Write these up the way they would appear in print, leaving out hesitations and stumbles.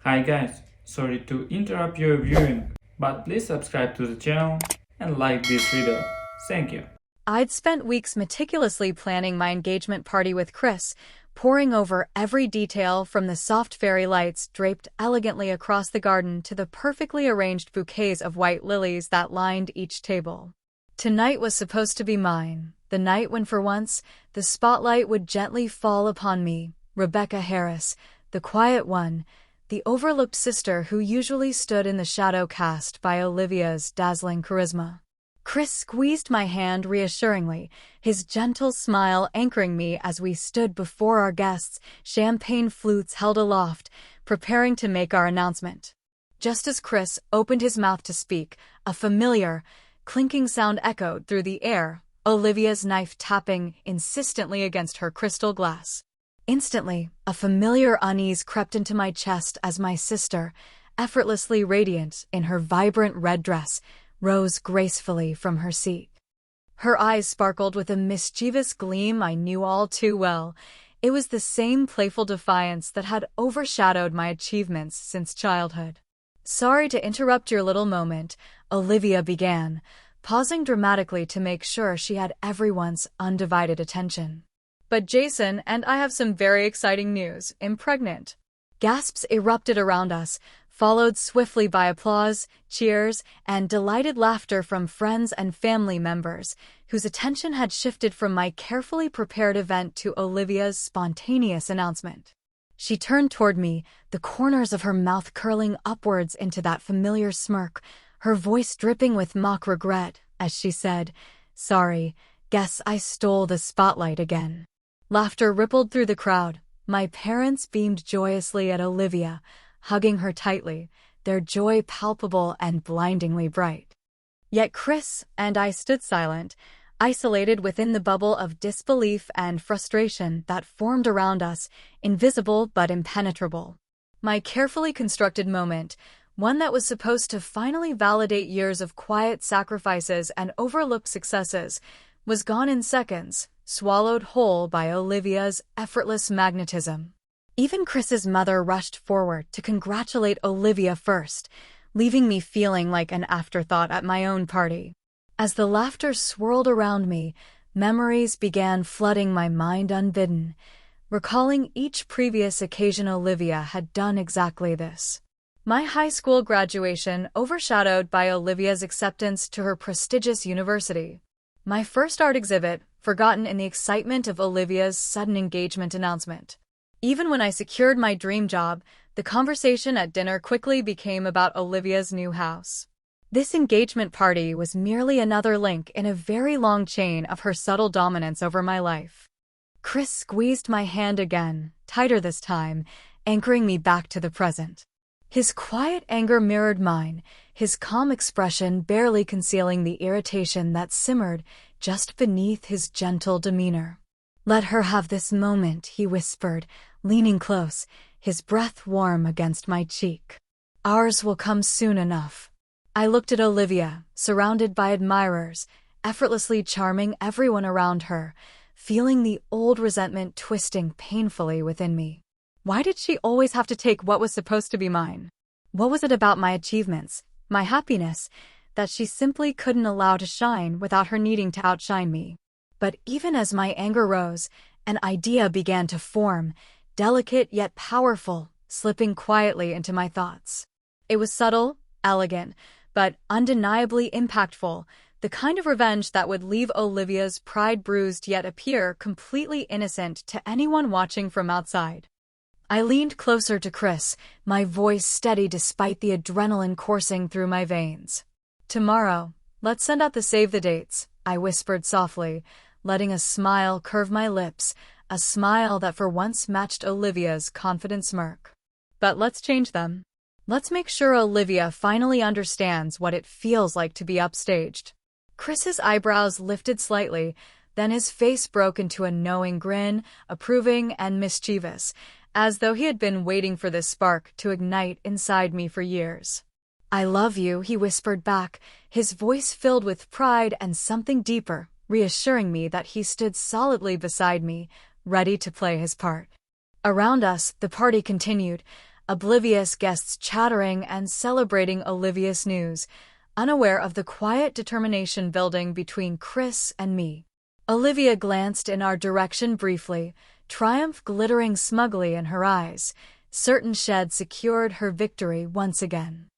Hi guys, sorry to interrupt your viewing, but please subscribe to the channel and like this video. Thank you. I'd spent weeks meticulously planning my engagement party with Chris, poring over every detail from the soft fairy lights draped elegantly across the garden to the perfectly arranged bouquets of white lilies that lined each table. Tonight was supposed to be mine, the night when for once, the spotlight would gently fall upon me, Rebecca Harris, the quiet one, the overlooked sister who usually stood in the shadow cast by Olivia's dazzling charisma. Chris squeezed my hand reassuringly, his gentle smile anchoring me as we stood before our guests, champagne flutes held aloft, preparing to make our announcement. Just as Chris opened his mouth to speak, a familiar, clinking sound echoed through the air, Olivia's knife tapping insistently against her crystal glass. Instantly, a familiar unease crept into my chest as my sister, effortlessly radiant in her vibrant red dress, rose gracefully from her seat. Her eyes sparkled with a mischievous gleam I knew all too well. It was the same playful defiance that had overshadowed my achievements since childhood. "Sorry to interrupt your little moment," Olivia began, pausing dramatically to make sure she had everyone's undivided attention. "But Jason and I have some very exciting news. I'm pregnant." Gasps erupted around us, followed swiftly by applause, cheers, and delighted laughter from friends and family members, whose attention had shifted from my carefully prepared event to Olivia's spontaneous announcement. She turned toward me, the corners of her mouth curling upwards into that familiar smirk, her voice dripping with mock regret, as she said, "Sorry, guess I stole the spotlight again." Laughter rippled through the crowd. My parents beamed joyously at Olivia, hugging her tightly, their joy palpable and blindingly bright. Yet Chris and I stood silent, isolated within the bubble of disbelief and frustration that formed around us, invisible but impenetrable. My carefully constructed moment, one that was supposed to finally validate years of quiet sacrifices and overlooked successes, was gone in seconds, swallowed whole by Olivia's effortless magnetism. Even Chris's mother rushed forward to congratulate Olivia first, leaving me feeling like an afterthought at my own party. As the laughter swirled around me, memories began flooding my mind unbidden, recalling each previous occasion Olivia had done exactly this. My high school graduation overshadowed by Olivia's acceptance to her prestigious university. My first art exhibit, forgotten in the excitement of Olivia's sudden engagement announcement. Even when I secured my dream job, the conversation at dinner quickly became about Olivia's new house. This engagement party was merely another link in a very long chain of her subtle dominance over my life. Chris squeezed my hand again, tighter this time, anchoring me back to the present. His quiet anger mirrored mine, his calm expression barely concealing the irritation that simmered just beneath his gentle demeanor. "Let her have this moment," he whispered, leaning close, his breath warm against my cheek. "Ours will come soon enough." I looked at Olivia, surrounded by admirers, effortlessly charming everyone around her, feeling the old resentment twisting painfully within me. Why did she always have to take what was supposed to be mine? What was it about my achievements, my happiness, that she simply couldn't allow to shine without her needing to outshine me? But even as my anger rose, an idea began to form, delicate yet powerful, slipping quietly into my thoughts. It was subtle, elegant, but undeniably impactful, the kind of revenge that would leave Olivia's pride bruised yet appear completely innocent to anyone watching from outside. I leaned closer to Chris, my voice steady despite the adrenaline coursing through my veins. "Tomorrow, let's send out the save the dates," I whispered softly, letting a smile curve my lips, a smile that for once matched Olivia's confident smirk. "But let's change them. Let's make sure Olivia finally understands what it feels like to be upstaged." Chris's eyebrows lifted slightly, then his face broke into a knowing grin, approving and mischievous, as though he had been waiting for this spark to ignite inside me for years. "I love you," he whispered back, his voice filled with pride and something deeper, reassuring me that he stood solidly beside me, ready to play his part. Around us, the party continued, oblivious guests chattering and celebrating Olivia's news, unaware of the quiet determination building between Chris and me. Olivia glanced in our direction briefly, triumph glittering smugly in her eyes, certain she had secured her victory once again.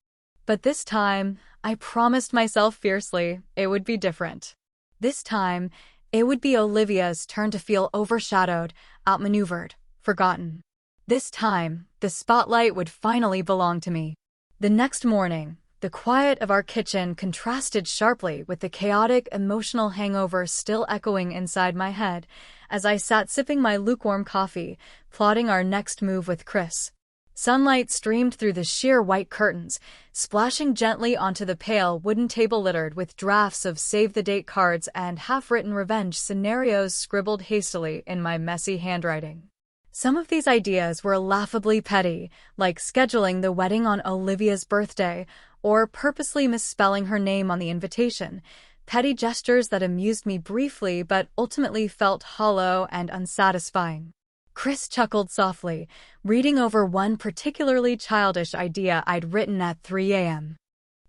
But this time, I promised myself fiercely it would be different. This time, it would be Olivia's turn to feel overshadowed, outmaneuvered, forgotten. This time, the spotlight would finally belong to me. The next morning, the quiet of our kitchen contrasted sharply with the chaotic emotional hangover still echoing inside my head as I sat sipping my lukewarm coffee, plotting our next move with Chris. Sunlight streamed through the sheer white curtains, splashing gently onto the pale wooden table littered with drafts of save-the-date cards and half-written revenge scenarios scribbled hastily in my messy handwriting. Some of these ideas were laughably petty, like scheduling the wedding on Olivia's birthday or purposely misspelling her name on the invitation, petty gestures that amused me briefly but ultimately felt hollow and unsatisfying. Chris chuckled softly, reading over one particularly childish idea I'd written at 3 a.m.,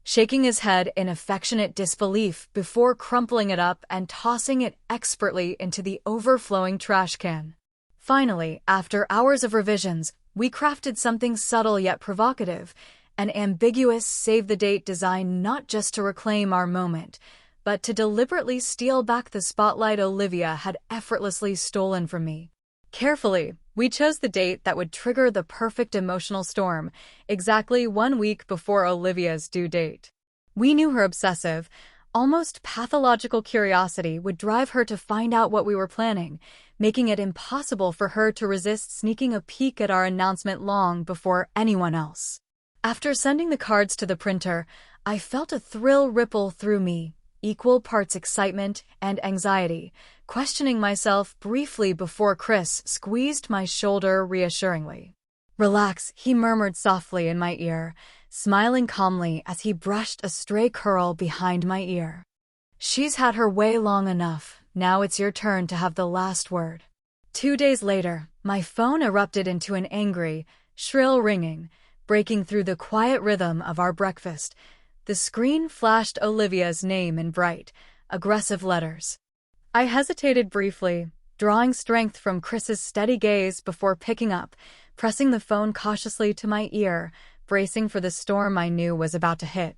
shaking his head in affectionate disbelief before crumpling it up and tossing it expertly into the overflowing trash can. Finally, after hours of revisions, we crafted something subtle yet provocative, an ambiguous save-the-date design not just to reclaim our moment, but to deliberately steal back the spotlight Olivia had effortlessly stolen from me. Carefully, we chose the date that would trigger the perfect emotional storm, exactly 1 week before Olivia's due date. We knew her obsessive, almost pathological curiosity would drive her to find out what we were planning, making it impossible for her to resist sneaking a peek at our announcement long before anyone else. After sending the cards to the printer, I felt a thrill ripple through me, equal parts excitement and anxiety, questioning myself briefly before Chris squeezed my shoulder reassuringly. "Relax," he murmured softly in my ear, smiling calmly as he brushed a stray curl behind my ear. "She's had her way long enough. Now it's your turn to have the last word." 2 days later, my phone erupted into an angry, shrill ringing, breaking through the quiet rhythm of our breakfast. The screen flashed Olivia's name in bright, aggressive letters. I hesitated briefly, drawing strength from Chris's steady gaze before picking up, pressing the phone cautiously to my ear, bracing for the storm I knew was about to hit.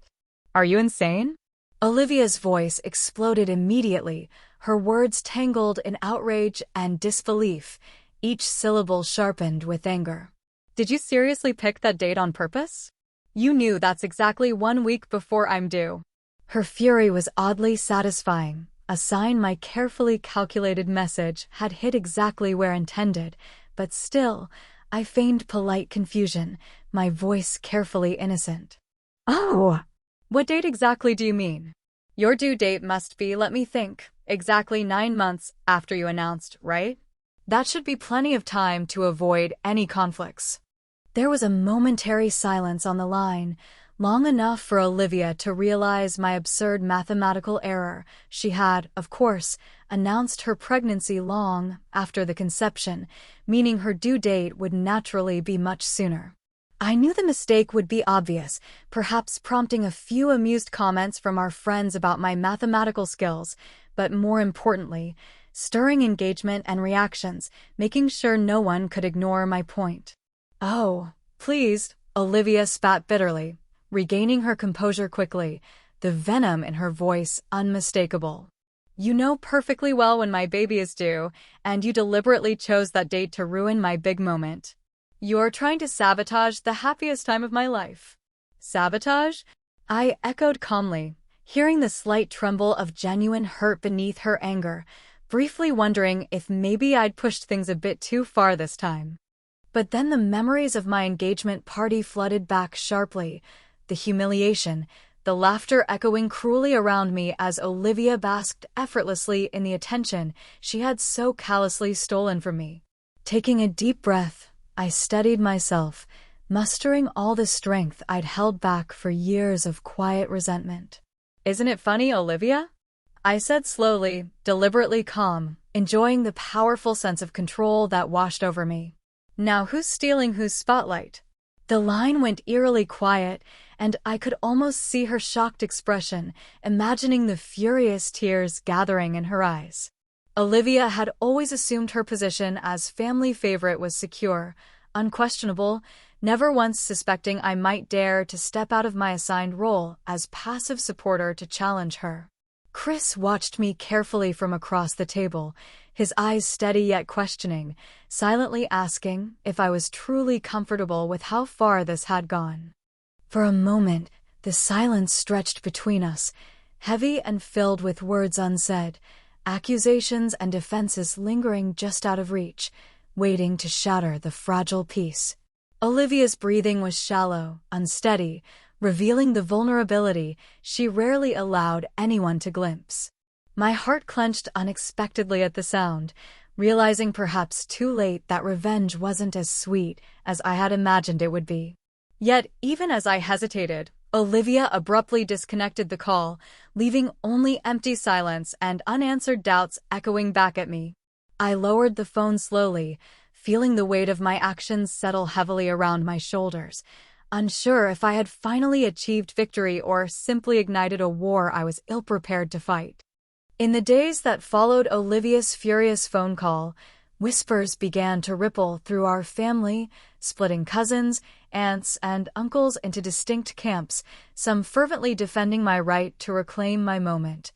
"Are you insane?" Olivia's voice exploded immediately, her words tangled in outrage and disbelief, each syllable sharpened with anger. "Did you seriously pick that date on purpose? You knew that's exactly 1 week before I'm due." Her fury was oddly satisfying, a sign my carefully calculated message had hit exactly where intended, but still, I feigned polite confusion, my voice carefully innocent. "Oh, what date exactly do you mean? Your due date must be, let me think, exactly 9 months after you announced, right? That should be plenty of time to avoid any conflicts." There was a momentary silence on the line, long enough for Olivia to realize my absurd mathematical error. She had, of course, announced her pregnancy long after the conception, meaning her due date would naturally be much sooner. I knew the mistake would be obvious, perhaps prompting a few amused comments from our friends about my mathematical skills, but more importantly, stirring engagement and reactions, making sure no one could ignore my point. "Oh, please," Olivia spat bitterly, regaining her composure quickly, the venom in her voice unmistakable. "You know perfectly well when my baby is due, and you deliberately chose that date to ruin my big moment. You're trying to sabotage the happiest time of my life." "Sabotage?" I echoed calmly, hearing the slight tremble of genuine hurt beneath her anger, briefly wondering if maybe I'd pushed things a bit too far this time. But then the memories of my engagement party flooded back sharply, the humiliation, the laughter echoing cruelly around me as Olivia basked effortlessly in the attention she had so callously stolen from me. Taking a deep breath, I steadied myself, mustering all the strength I'd held back for years of quiet resentment. "Isn't it funny, Olivia?" I said slowly, deliberately calm, enjoying the powerful sense of control that washed over me. "Now who's stealing whose spotlight? The line went eerily quiet, and I could almost see her shocked expression, imagining the furious tears gathering in her eyes. Olivia had always assumed her position as family favorite was secure, unquestionable, never once suspecting I might dare to step out of my assigned role as passive supporter to challenge her. Chris watched me carefully from across the table, his eyes steady yet questioning, silently asking if I was truly comfortable with how far this had gone. For a moment, the silence stretched between us, heavy and filled with words unsaid, accusations and defenses lingering just out of reach, waiting to shatter the fragile peace. Olivia's breathing was shallow, unsteady, revealing the vulnerability she rarely allowed anyone to glimpse. My heart clenched unexpectedly at the sound, realizing perhaps too late that revenge wasn't as sweet as I had imagined it would be. Yet, even as I hesitated, Olivia abruptly disconnected the call, leaving only empty silence and unanswered doubts echoing back at me. I lowered the phone slowly, feeling the weight of my actions settle heavily around my shoulders, unsure if I had finally achieved victory or simply ignited a war I was ill-prepared to fight. In the days that followed Olivia's furious phone call, whispers began to ripple through our family, splitting cousins, aunts, and uncles into distinct camps, some fervently defending my right to reclaim my moment,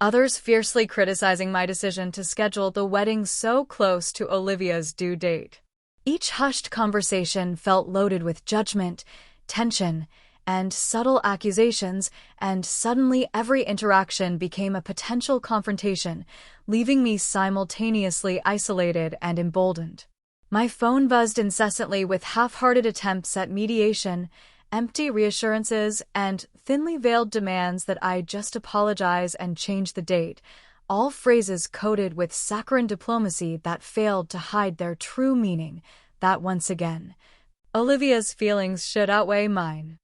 others fiercely criticizing my decision to schedule the wedding so close to Olivia's due date. Each hushed conversation felt loaded with judgment, tension, and subtle accusations, and suddenly every interaction became a potential confrontation, leaving me simultaneously isolated and emboldened. My phone buzzed incessantly with half-hearted attempts at mediation, empty reassurances, and thinly veiled demands that I just apologize and change the date, all phrases coated with saccharine diplomacy that failed to hide their true meaning, that once again, Olivia's feelings should outweigh mine.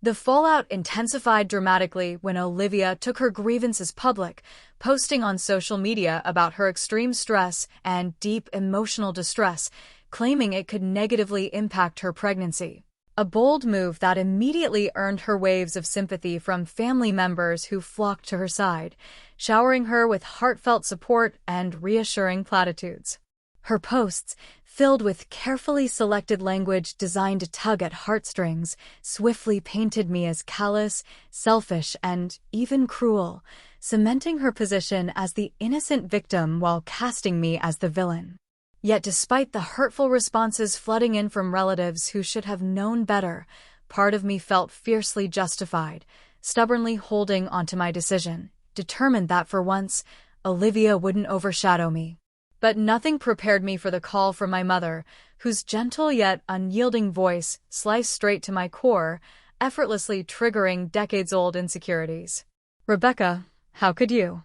The fallout intensified dramatically when Olivia took her grievances public, posting on social media about her extreme stress and deep emotional distress, claiming it could negatively impact her pregnancy. A bold move that immediately earned her waves of sympathy from family members who flocked to her side, showering her with heartfelt support and reassuring platitudes. Her posts, filled with carefully selected language designed to tug at heartstrings, swiftly painted me as callous, selfish, and even cruel, cementing her position as the innocent victim while casting me as the villain. Yet despite the hurtful responses flooding in from relatives who should have known better, part of me felt fiercely justified, stubbornly holding onto my decision, determined that for once, Olivia wouldn't overshadow me. But nothing prepared me for the call from my mother, whose gentle yet unyielding voice sliced straight to my core, effortlessly triggering decades-old insecurities. "Rebecca, how could you?"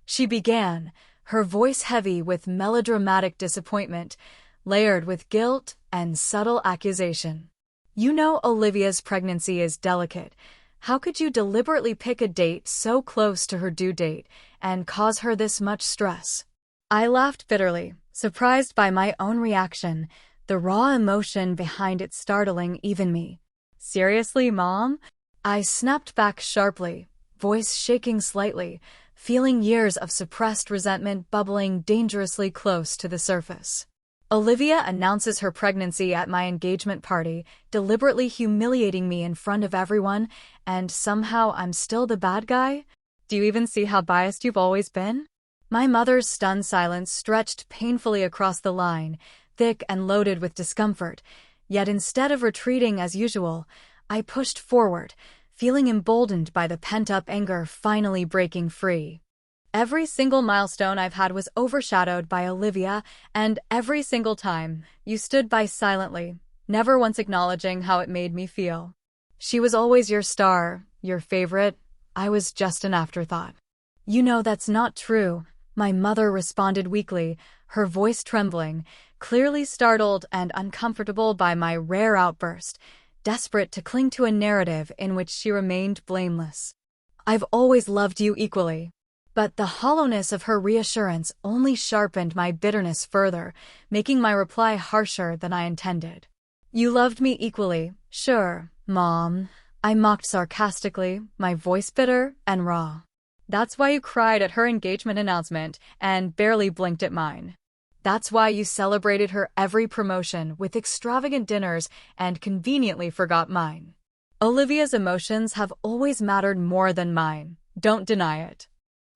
she began, her voice heavy with melodramatic disappointment, layered with guilt and subtle accusation. "You know Olivia's pregnancy is delicate. How could you deliberately pick a date so close to her due date and cause her this much stress?" I laughed bitterly, surprised by my own reaction, the raw emotion behind it startling even me. "Seriously, Mom?" I snapped back sharply, voice shaking slightly, feeling years of suppressed resentment bubbling dangerously close to the surface. Olivia announces her pregnancy at my engagement party, deliberately humiliating me in front of everyone, and somehow I'm still the bad guy? Do you even see how biased you've always been? My mother's stunned silence stretched painfully across the line, thick and loaded with discomfort, yet instead of retreating as usual, I pushed forward, feeling emboldened by the pent-up anger finally breaking free. Every single milestone I've had was overshadowed by Olivia, and every single time, you stood by silently, never once acknowledging how it made me feel. She was always your star, your favorite. I was just an afterthought. "You know that's not true," my mother responded weakly, her voice trembling, clearly startled and uncomfortable by my rare outburst, desperate to cling to a narrative in which she remained blameless. "I've always loved you equally." But the hollowness of her reassurance only sharpened my bitterness further, making my reply harsher than I intended. You loved me equally, sure, Mom. I mocked sarcastically, my voice bitter and raw. That's why you cried at her engagement announcement and barely blinked at mine. That's why you celebrated her every promotion with extravagant dinners and conveniently forgot mine. Olivia's emotions have always mattered more than mine. Don't deny it.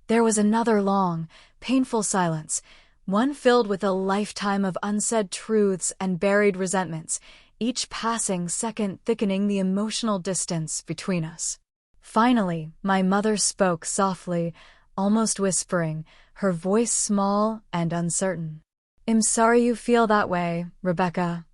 There was another long, painful silence, one filled with a lifetime of unsaid truths and buried resentments, each passing second thickening the emotional distance between us. Finally, my mother spoke softly, almost whispering, her voice small and uncertain. I'm sorry you feel that way, Rebecca.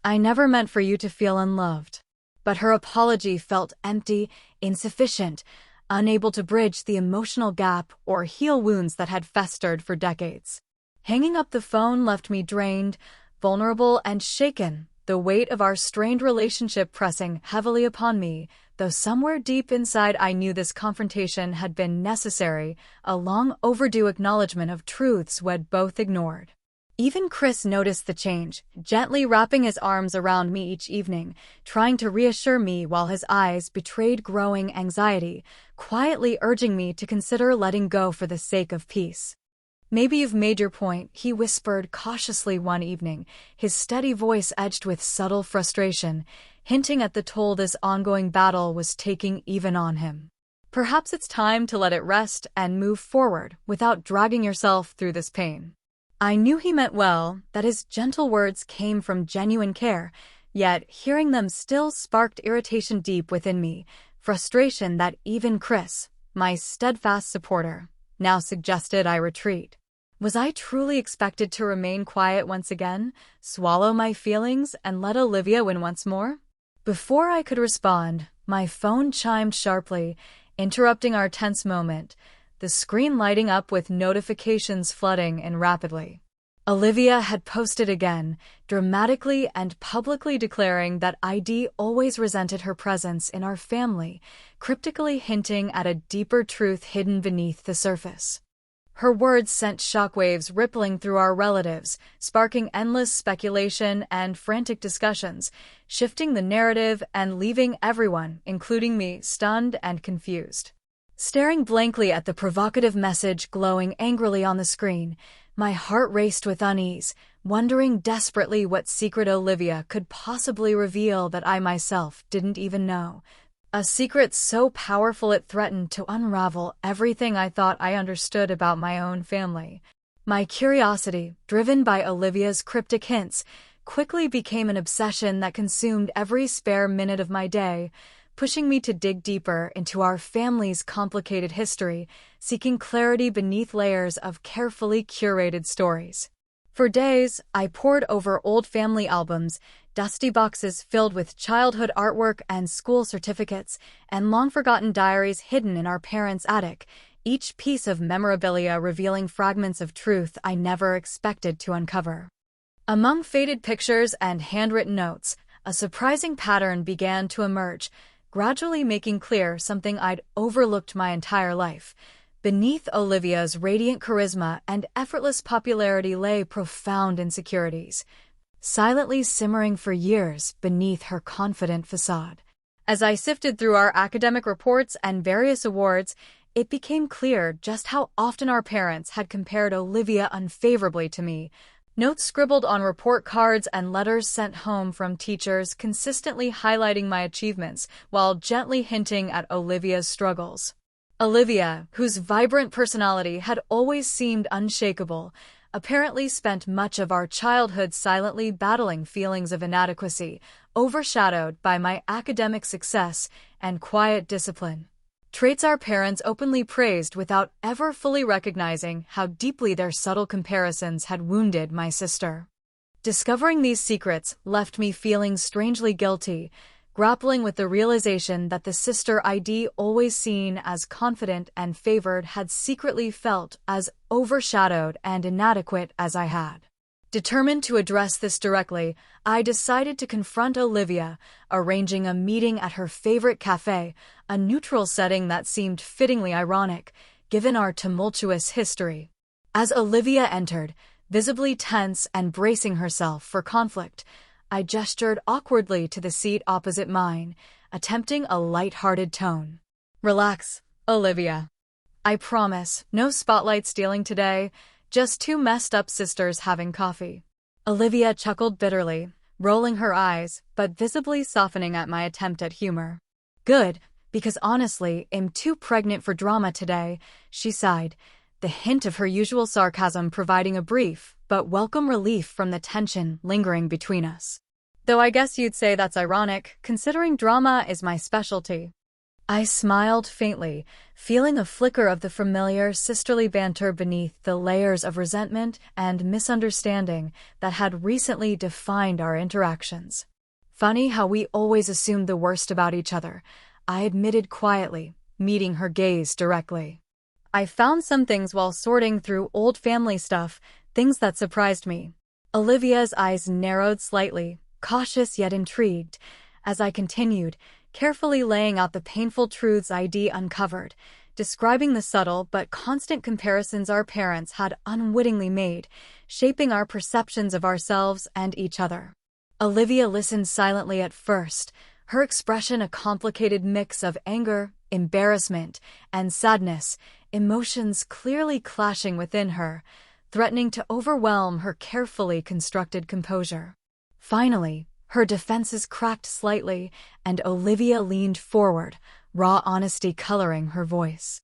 I never meant for you to feel unloved. But her apology felt empty, insufficient, unable to bridge the emotional gap or heal wounds that had festered for decades. Hanging up the phone left me drained, vulnerable, and shaken, the weight of our strained relationship pressing heavily upon me, though somewhere deep inside I knew this confrontation had been necessary, a long overdue acknowledgement of truths we'd both ignored. Even Chris noticed the change, gently wrapping his arms around me each evening, trying to reassure me while his eyes betrayed growing anxiety, quietly urging me to consider letting go for the sake of peace. Maybe you've made your point, he whispered cautiously one evening, his steady voice edged with subtle frustration, hinting at the toll this ongoing battle was taking even on him. Perhaps it's time to let it rest and move forward without dragging yourself through this pain. I knew he meant well, that his gentle words came from genuine care, yet hearing them still sparked irritation deep within me, frustration that even Chris, my steadfast supporter, now suggested I retreat. Was I truly expected to remain quiet once again, swallow my feelings, and let Olivia win once more? Before I could respond, my phone chimed sharply, interrupting our tense moment, the screen lighting up with notifications flooding in rapidly. Olivia had posted again, dramatically and publicly declaring that ID always resented her presence in our family, cryptically hinting at a deeper truth hidden beneath the surface. Her words sent shockwaves rippling through our relatives, sparking endless speculation and frantic discussions, shifting the narrative and leaving everyone, including me, stunned and confused. Staring blankly at the provocative message glowing angrily on the screen, my heart raced with unease, wondering desperately what secret Olivia could possibly reveal that I myself didn't even know. A secret so powerful it threatened to unravel everything I thought I understood about my own family. My curiosity, driven by Olivia's cryptic hints, quickly became an obsession that consumed every spare minute of my day, pushing me to dig deeper into our family's complicated history, seeking clarity beneath layers of carefully curated stories. For days, I pored over old family albums, dusty boxes filled with childhood artwork and school certificates, and long-forgotten diaries hidden in our parents' attic, each piece of memorabilia revealing fragments of truth I never expected to uncover. Among faded pictures and handwritten notes, a surprising pattern began to emerge, gradually making clear something I'd overlooked my entire life. Beneath Olivia's radiant charisma and effortless popularity lay profound insecurities, silently simmering for years beneath her confident facade. As I sifted through our academic reports and various awards, it became clear just how often our parents had compared Olivia unfavorably to me. Notes scribbled on report cards and letters sent home from teachers consistently highlighting my achievements while gently hinting at Olivia's struggles. Olivia, whose vibrant personality had always seemed unshakable, apparently spent much of our childhood silently battling feelings of inadequacy, overshadowed by my academic success and quiet discipline. Traits our parents openly praised without ever fully recognizing how deeply their subtle comparisons had wounded my sister. Discovering these secrets left me feeling strangely guilty, grappling with the realization that the sister I'd always seen as confident and favored had secretly felt as overshadowed and inadequate as I had. Determined to address this directly, I decided to confront Olivia, arranging a meeting at her favorite cafe, a neutral setting that seemed fittingly ironic, given our tumultuous history. As Olivia entered, visibly tense and bracing herself for conflict, I gestured awkwardly to the seat opposite mine, attempting a light-hearted tone. Relax, Olivia. I promise, no spotlight stealing today, just two messed-up sisters having coffee. Olivia chuckled bitterly, rolling her eyes, but visibly softening at my attempt at humor. Good, because honestly, I'm too pregnant for drama today, she sighed, the hint of her usual sarcasm providing a brief but welcome relief from the tension lingering between us. Though I guess you'd say that's ironic, considering drama is my specialty. I smiled faintly, feeling a flicker of the familiar sisterly banter beneath the layers of resentment and misunderstanding that had recently defined our interactions. Funny how we always assumed the worst about each other, I admitted quietly, meeting her gaze directly. I found some things while sorting through old family stuff, things that surprised me. Olivia's eyes narrowed slightly, cautious yet intrigued, as I continued, carefully laying out the painful truths I'd uncovered, describing the subtle but constant comparisons our parents had unwittingly made, shaping our perceptions of ourselves and each other. Olivia listened silently at first, her expression a complicated mix of anger, embarrassment, and sadness, emotions clearly clashing within her, threatening to overwhelm her carefully constructed composure. Finally, her defenses cracked slightly, and Olivia leaned forward, raw honesty coloring her voice.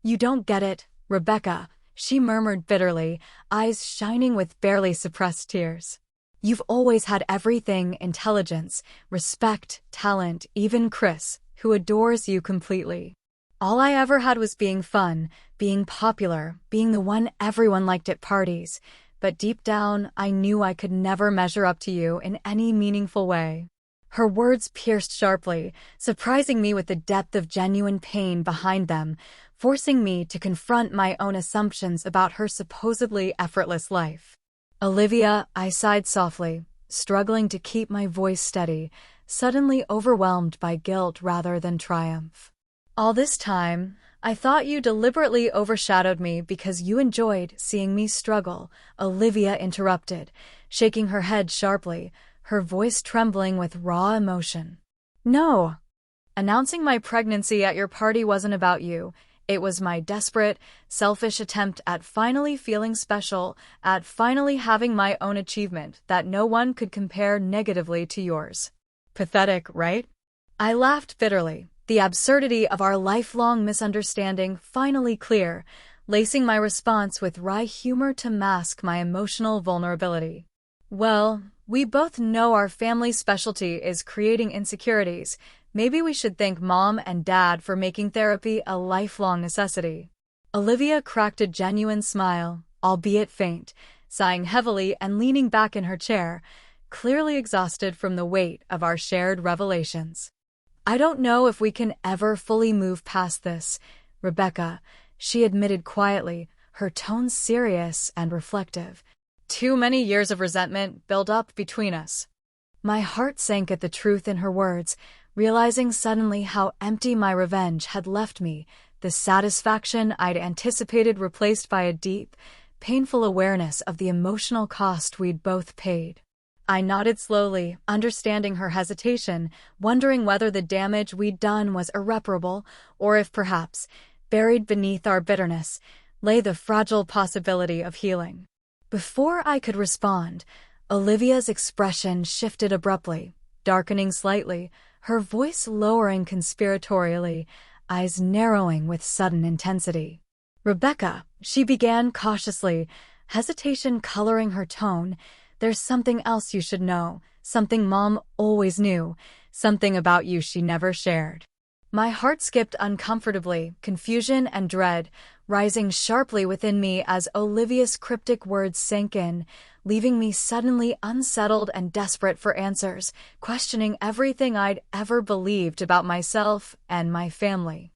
"You don't get it, Rebecca," she murmured bitterly, eyes shining with barely suppressed tears. "You've always had everything: intelligence, respect, talent, even Chris, who adores you completely. All I ever had was being fun, being popular, being the one everyone liked at parties. But deep down, I knew I could never measure up to you in any meaningful way." Her words pierced sharply, surprising me with the depth of genuine pain behind them, forcing me to confront my own assumptions about her supposedly effortless life. "Olivia," I sighed softly, struggling to keep my voice steady, suddenly overwhelmed by guilt rather than triumph. "All this time, I thought you deliberately overshadowed me because you enjoyed seeing me struggle," Olivia interrupted, shaking her head sharply, her voice trembling with raw emotion. "No. Announcing my pregnancy at your party wasn't about you. It was my desperate, selfish attempt at finally feeling special, at finally having my own achievement that no one could compare negatively to yours." Pathetic, right? I laughed bitterly, the absurdity of our lifelong misunderstanding finally clear, lacing my response with wry humor to mask my emotional vulnerability. "Well, we both know our family's specialty is creating insecurities. Maybe we should thank Mom and Dad for making therapy a lifelong necessity." Olivia cracked a genuine smile, albeit faint, sighing heavily and leaning back in her chair, clearly exhausted from the weight of our shared revelations. "I don't know if we can ever fully move past this, Rebecca," she admitted quietly, her tone serious and reflective. "Too many years of resentment built up between us." My heart sank at the truth in her words, realizing suddenly how empty my revenge had left me, the satisfaction I'd anticipated replaced by a deep, painful awareness of the emotional cost we'd both paid. I nodded slowly, understanding her hesitation, wondering whether the damage we'd done was irreparable, or if perhaps, buried beneath our bitterness, lay the fragile possibility of healing. Before I could respond, Olivia's expression shifted abruptly, darkening slightly, her voice lowering conspiratorially, eyes narrowing with sudden intensity. "Rebecca," she began cautiously, hesitation coloring her tone, "there's something else you should know, something Mom always knew, something about you she never shared." My heart skipped uncomfortably, confusion and dread rising sharply within me as Olivia's cryptic words sank in, leaving me suddenly unsettled and desperate for answers, questioning everything I'd ever believed about myself and my family.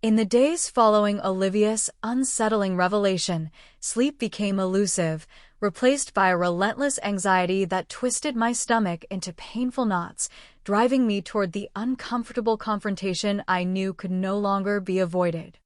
In the days following Olivia's unsettling revelation, sleep became elusive, replaced by a relentless anxiety that twisted my stomach into painful knots, driving me toward the uncomfortable confrontation I knew could no longer be avoided.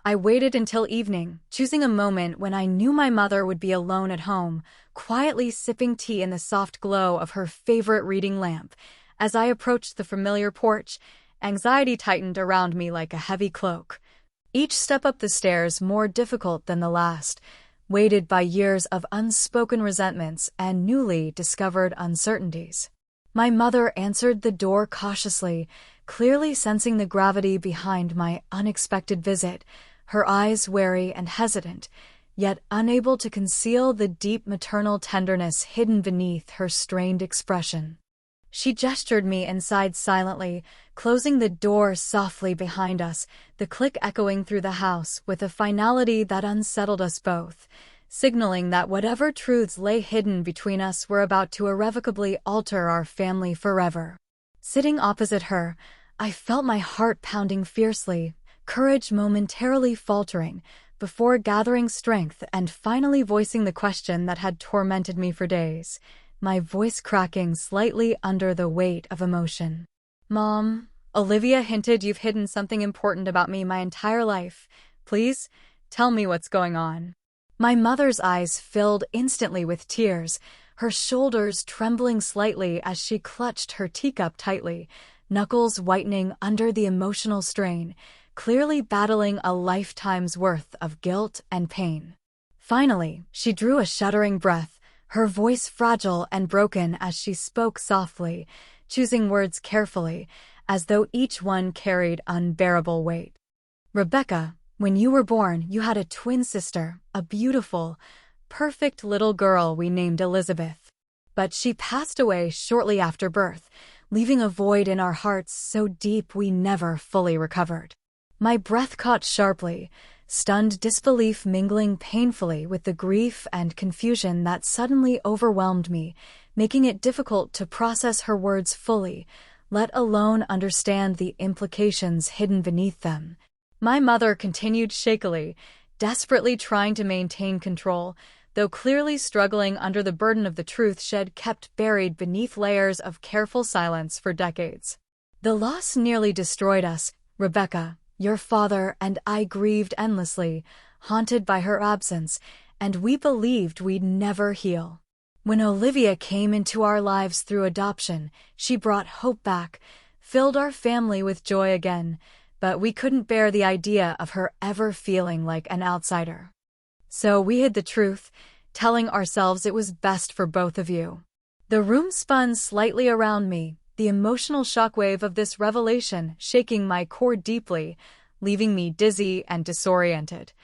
I waited until evening, choosing a moment when I knew my mother would be alone at home, quietly sipping tea in the soft glow of her favorite reading lamp. As I approached the familiar porch, anxiety tightened around me like a heavy cloak. Each step up the stairs more difficult than the last, weighted by years of unspoken resentments and newly discovered uncertainties. My mother answered the door cautiously, clearly sensing the gravity behind my unexpected visit, her eyes wary and hesitant, yet unable to conceal the deep maternal tenderness hidden beneath her strained expression. She gestured me inside silently, closing the door softly behind us, the click echoing through the house with a finality that unsettled us both, signaling that whatever truths lay hidden between us were about to irrevocably alter our family forever. Sitting opposite her, I felt my heart pounding fiercely, courage momentarily faltering, before gathering strength and finally voicing the question that had tormented me for days, my voice cracking slightly under the weight of emotion. "Mom, Olivia hinted you've hidden something important about me my entire life. Please, tell me what's going on." My mother's eyes filled instantly with tears, her shoulders trembling slightly as she clutched her teacup tightly, knuckles whitening under the emotional strain, clearly battling a lifetime's worth of guilt and pain. Finally, she drew a shuddering breath, her voice fragile and broken as she spoke softly, choosing words carefully, as though each one carried unbearable weight. "Rebecca, when you were born, you had a twin sister, a beautiful, perfect little girl we named Elizabeth. But she passed away shortly after birth, leaving a void in our hearts so deep we never fully recovered." My breath caught sharply, stunned disbelief mingling painfully with the grief and confusion that suddenly overwhelmed me, making it difficult to process her words fully, let alone understand the implications hidden beneath them. My mother continued shakily, desperately trying to maintain control, though clearly struggling under the burden of the truth she'd kept buried beneath layers of careful silence for decades. "The loss nearly destroyed us, Rebecca. Your father and I grieved endlessly, haunted by her absence, and we believed we'd never heal. When Olivia came into our lives through adoption, she brought hope back, filled our family with joy again, but we couldn't bear the idea of her ever feeling like an outsider. So we hid the truth, telling ourselves it was best for both of you." The room spun slightly around me, the emotional shockwave of this revelation shaking my core deeply, leaving me dizzy and disoriented.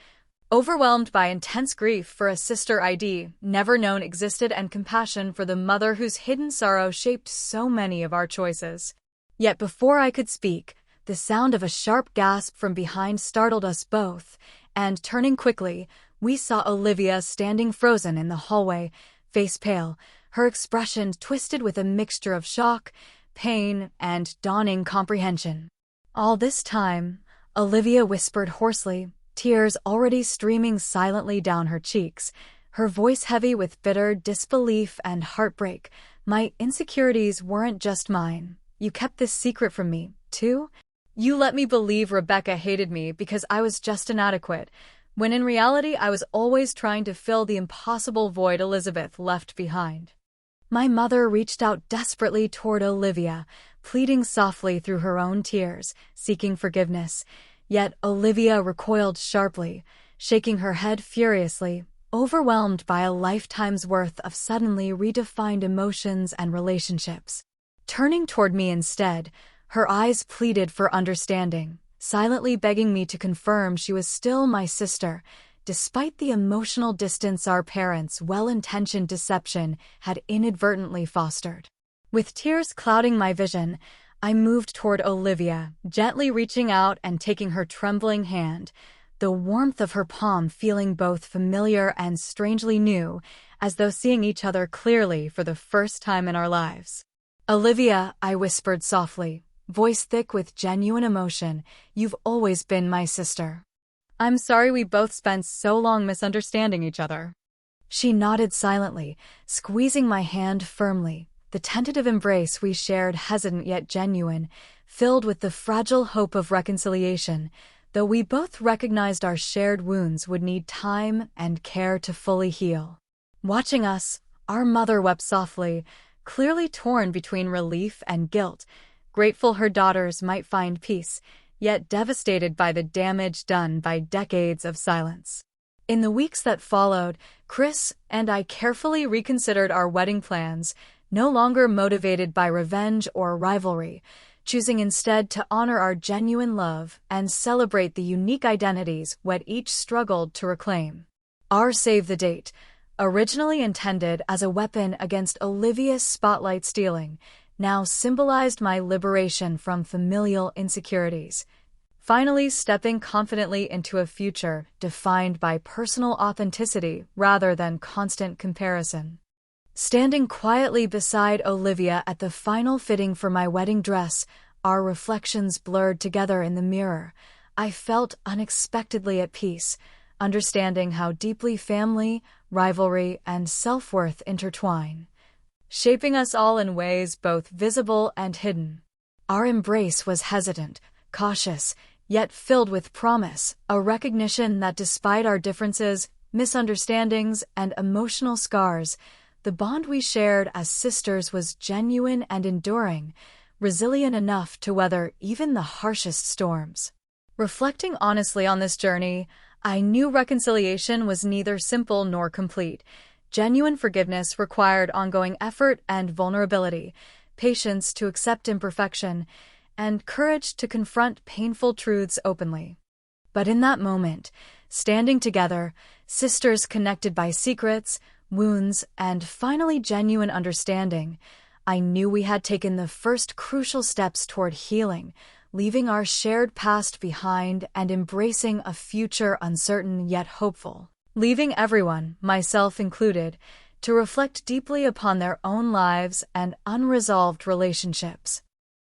Overwhelmed by intense grief for a sister I'd never known existed and compassion for the mother whose hidden sorrow shaped so many of our choices. Yet before I could speak, the sound of a sharp gasp from behind startled us both, and turning quickly, we saw Olivia standing frozen in the hallway, face pale, her expression twisted with a mixture of shock, pain, and dawning comprehension. All this time, Olivia whispered hoarsely, tears already streaming silently down her cheeks, her voice heavy with bitter disbelief and heartbreak. "My insecurities weren't just mine. You kept this secret from me, too? You let me believe Rebecca hated me because I was just inadequate, when in reality I was always trying to fill the impossible void Elizabeth left behind." My mother reached out desperately toward Olivia, pleading softly through her own tears, seeking forgiveness. Yet Olivia recoiled sharply, shaking her head furiously, overwhelmed by a lifetime's worth of suddenly redefined emotions and relationships. Turning toward me instead, her eyes pleaded for understanding, silently begging me to confirm she was still my sister, despite the emotional distance our parents' well-intentioned deception had inadvertently fostered. With tears clouding my vision, I moved toward Olivia, gently reaching out and taking her trembling hand, the warmth of her palm feeling both familiar and strangely new, as though seeing each other clearly for the first time in our lives. "Olivia," I whispered softly, voice thick with genuine emotion, "you've always been my sister. I'm sorry we both spent so long misunderstanding each other." She nodded silently, squeezing my hand firmly, the tentative embrace we shared hesitant yet genuine, filled with the fragile hope of reconciliation, though we both recognized our shared wounds would need time and care to fully heal. Watching us, our mother wept softly, clearly torn between relief and guilt, grateful her daughters might find peace, yet devastated by the damage done by decades of silence. In the weeks that followed, Chris and I carefully reconsidered our wedding plans, no longer motivated by revenge or rivalry, choosing instead to honor our genuine love and celebrate the unique identities what each struggled to reclaim. Our save the date, originally intended as a weapon against Olivia's spotlight stealing, now symbolized my liberation from familial insecurities, finally stepping confidently into a future defined by personal authenticity rather than constant comparison. Standing quietly beside Olivia at the final fitting for my wedding dress, our reflections blurred together in the mirror, I felt unexpectedly at peace, understanding how deeply family, rivalry, and self-worth intertwine, shaping us all in ways both visible and hidden. Our embrace was hesitant, cautious, yet filled with promise, a recognition that despite our differences, misunderstandings, and emotional scars, the bond we shared as sisters was genuine and enduring, resilient enough to weather even the harshest storms. Reflecting honestly on this journey, I knew reconciliation was neither simple nor complete. Genuine forgiveness required ongoing effort and vulnerability, patience to accept imperfection, and courage to confront painful truths openly. But in that moment, standing together, sisters connected by secrets, wounds, and finally genuine understanding, I knew we had taken the first crucial steps toward healing, leaving our shared past behind and embracing a future uncertain yet hopeful. Leaving everyone, myself included, to reflect deeply upon their own lives and unresolved relationships.